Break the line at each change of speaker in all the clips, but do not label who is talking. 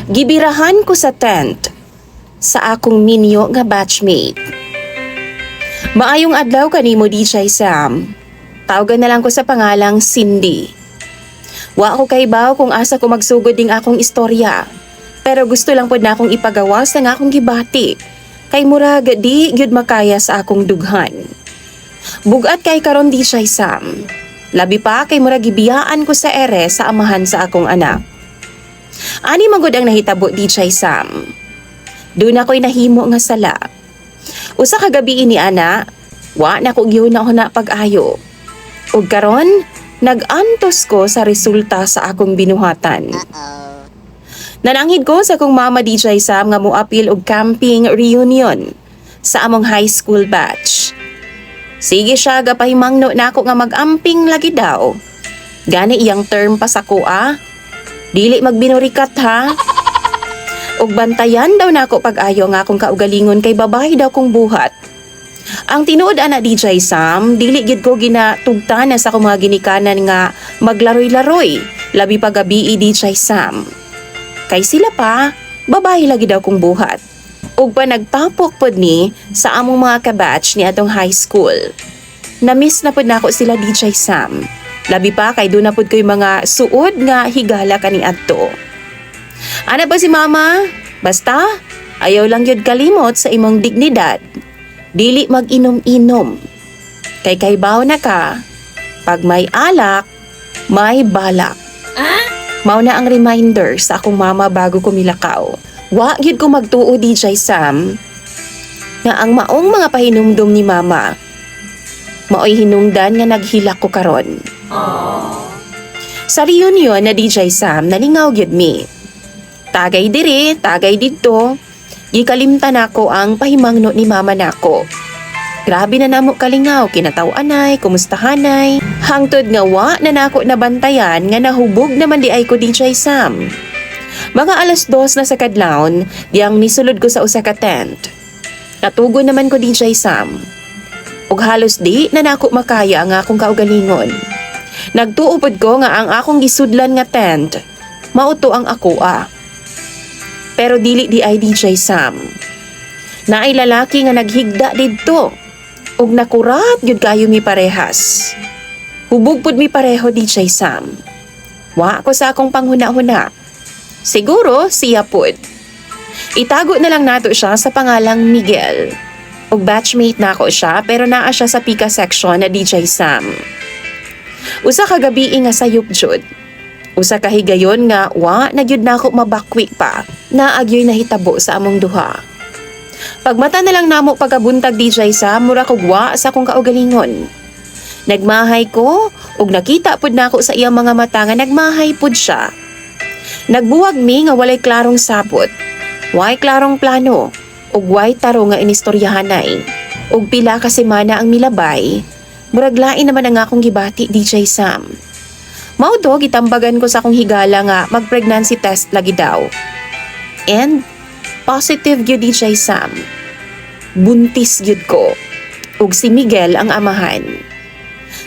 Gibirahan ko sa tent sa akong minyo nga batchmate. Maayong adlaw kanimo DJ Sam. Tawagan na lang ko sa pangalang Cindy. Wa ko kaybaw kung asa ko magsugod ding akong istorya. Pero gusto lang pod na akong ipagawas ng akong gibati. Kay murag di gyud makaya sa akong dughan. Bugat kay karon DJ Sam. Labi pa kay murag gibiyaan ko sa ere sa amahan sa akong anak. Ani magud ang nahitabo DJ Sam. Doon ako'y nahimo nga sala. Usa ka gabi ini ana, wa na ko gyud na pag-ayo. Ug karon, nag-antos ko sa resulta sa akong binuhatan. Nananghid ko sa akong mama DJ Sam nga moapil og camping reunion sa among high school batch. Sige siya gapahimangno nako nga mag-amping lagi daw. Gani iyang term pa sa kuha. Dili magbinurikat ha. Og bantayan daw nako pag-ayo nga akong kaugalingon kay babae daw kong buhat. Ang tinuod ana DJ Sam, dili gid ko ginatugtan sa akong mga ginikanan nga maglaroy-laroy, labi pa gabi DJ Sam. Kay sila pa, babae lagi daw kong buhat. Ug pa nagtapok pod ni sa among mga kabatch ni atong high school. Na-miss na pod nako sila DJ Sam. Labi pa kay doon na pod ko'y mga suod nga higala kani adto. Ana ba si mama? Basta, ayaw lang yun kalimot sa imong dignidad. Dili mag-inom-inom. Kay kaybaw na ka, pag may alak, may balak. Mao na ang reminder sa akong mama bago ko milakaw. Wa gyud ko magtuo DJ Sam nga ang maong mga pahinumdom ni mama maoy hinungdan nga naghilak ko karon. Sa reunion na DJ Sam, nalingaw gyud mi. Tagay diri, tagay didto. Gikalimtan nako ang pahimangno ni mama nako. Grabe na namo kalingaw, kinataw-anay, kumustahanay. Hangtod nga wa na nako nabantayan nga nahubog naman di ay ko DJ Sam. Mga 2:00 na sa kadlawon, diyang nisulod ko sa usa ka tent. Natugon naman ko DJ Sam. Ug halos di na nako makaya ang akong kaugalingon. Nagtuupod ko nga ang akong gisudlan nga tent, mauto ang akoa. Pero dili di ay DJ Sam. Naay lalaki nga naghigda didto. Ug nakurat gyud kayo mi parehas. Hubog pud mi pareho DJ Sam. Wa ko sa akong panghuna-huna. Siguro siya pud. Itago na lang nato siya sa pangalang Miguel. Ug batchmate na ako siya pero naa siya sa pika section na DJ Sam. Usa ka gabi nga sayop jud. Usa ka higayon nga wa na gyud nako mabakwi pa. Naagyoy nahitabo sa among duha. Pagmata na lang namo pagabuntag DJ Sam, mura kog wa sa akong kaugalingon. Nagmahay ko ug nakita pud nako sa iyang mga mata nga nagmahay pud siya. Nagbuwag mi nga walay klarong sapot. Way klarong plano ug way taro nga inistoryahanay. Ug pila ka semana ang milabay. Murag lain naman ang akong gibati DJ Sam. Mao to gitambagan ko sa akong higala nga mag-pregnancy test lagi daw. And positive gyud DJ Sam. Buntis gyud ko. Ug si Miguel ang amahan.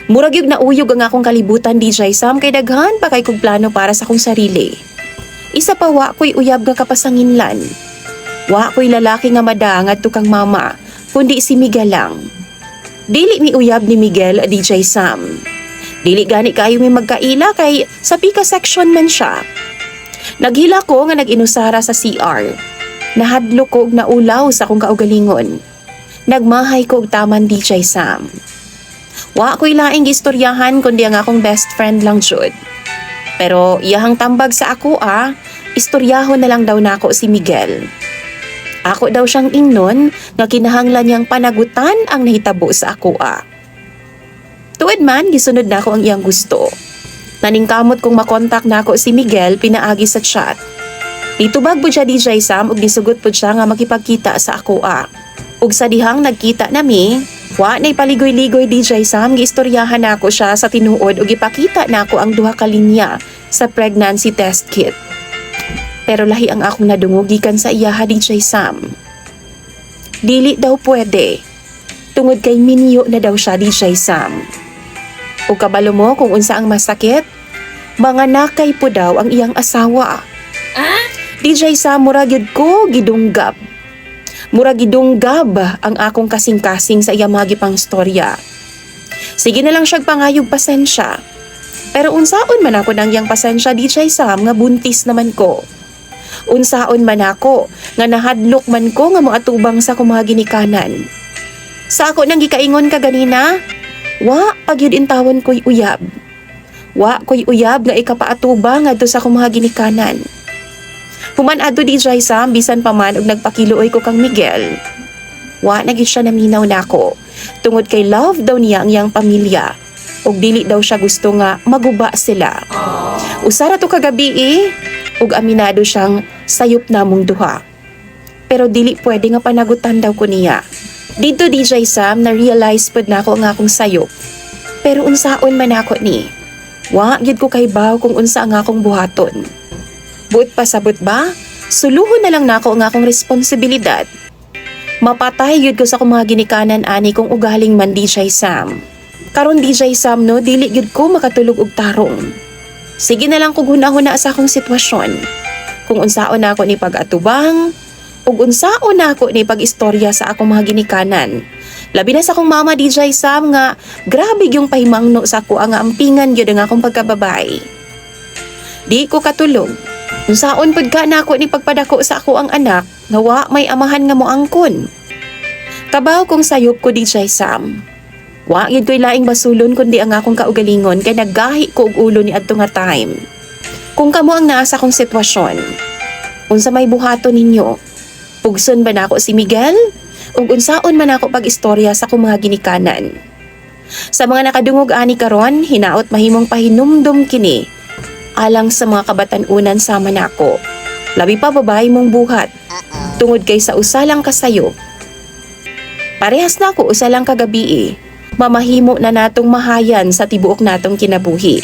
Murag gyud nauyog ang akong kalibutan DJ Sam kay daghan pa kay kog plano para sa akong sarili. Isa pa wa ko'y uyab nga kapasanginlan. Wa ko'y lalaki nga madangat tukang mama, kundi si Miguel lang. Dili mi uyab ni Miguel DJ Sam. Dili gani kayo mi magkaila kay sa pika section man siya. Naghila ko nga nag-inusara sa CR. Nahadlo ko og naulaw sa akong kaugalingon. Nagmahay ko og taman DJ Sam. Wa ko'y laing gistoryahan kundi ang akong best friend lang jud. Pero iyahang tambag sa ako istoryahon na lang daw nako si Miguel. Ako daw siyang ingnon nga kinahanglan niyang panagutan ang nahitabo sa ako Tuwid man, gisunod na ako ang iyang gusto. Naningkamot kong makontak na ako si Miguel pinaagi sa chat. Itubag po siya DJ Sam ug gisugot po siya nga makipagkita sa ako Ug sa dihang nagkita nami, wa na'y paligoy-ligoy DJ Sam, giistoryahan na ako siya sa tinuod ug ipakita na ako ang duha ka linya sa pregnancy test kit. Pero lahi ang akong nadungog gikan sa iyaha DJ Sam. Dili daw pwede. Tungod kay minyo na daw siya DJ Sam. O kabalo mo kung unsa ang masakit? Mga nakay po daw ang iyang asawa. DJ Sam, murag yun ko gidunggab. Murag gidunggab ang akong kasing-kasing sa iya mga gipang storya. Sige na lang siyag pangayog pasensya. Pero unsaon man ako nang yang pasensya, DJ Sam, nga buntis naman ko. Unsaon man ako nga nahadlok man ko nga moatubang sa kumaha ginikanan. Sa ako nang gikaingon ka ganina, wa pagyud intawon ko'y uyab. Wa ko'y uyab nga ikapaatubang ngadto sa kumaha ginikanan. Human adto DJ Sam, bisan pa man og nagpakiluoy ko kang Miguel. Wa na gyud siya naminaw nako. Tungod kay love daw niya ang iyang pamilya. Og dili daw siya gusto nga maguba sila. Usara to kagabi ug aminado siyang sayop namong duha. Pero dili pwede nga panagutan daw ko niya. Dito DJ Sam, na-realize pod nako nga akong sayop. Pero unsaon man ako ni? Wa gyud ko kaybaw kung unsa ang akong buhaton. Buot pasabot ba? Suluhon na lang nako ang akong responsibilidad. Mapatay gyud ko sa akong mga ginikanan ani kung ugaling man DJ Sam. Karon DJ Sam no, dili gyud ko makatulog og tarong. Sige na lang kung hunahuna sa akong sitwasyon. Kung unsaon na ako ni pag-atubang, ug unsaon na ako ni pag-istorya sa akong mga ginikanan. Labi na sa akong mama DJ Sam nga grabe yung pahimangno sa ako ang ampingan gyud ang akong pagkababay. Di ko katulog. Unsaon pud ka na ako ni pagpadako sa ako ang anak nga wa may amahan nga moangkon. Kabaw kong sayop ko DJ Sam. Wa gyud ko'y laing basulon kundi ang akong kaugalingon kay naggahi ko og ulo ni adto nga time. Kung kamo ang naa sa akong sitwasyon, unsa may buhaton ninyo? Pugson ba nako si Miguel? Ug unsaon man ako pag-istorya sa akong mga ginikanan? Sa mga nakadungog ani karon, hinaot mahimong pahinumdum kini alang sa mga kabatan-unan sama nako. Labi pa babae mong buhat. Tungod kay sa usalang kasayo. Parehas na ako usalang kagabi mamahimo na natong mahayan sa tibuok natong kinabuhi.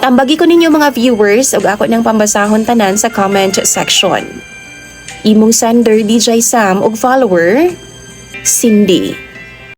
Tambagi ko ninyo mga viewers ug ako nang pambasahon tanan sa comment section. Imong sender DJ Sam ug follower Cindy.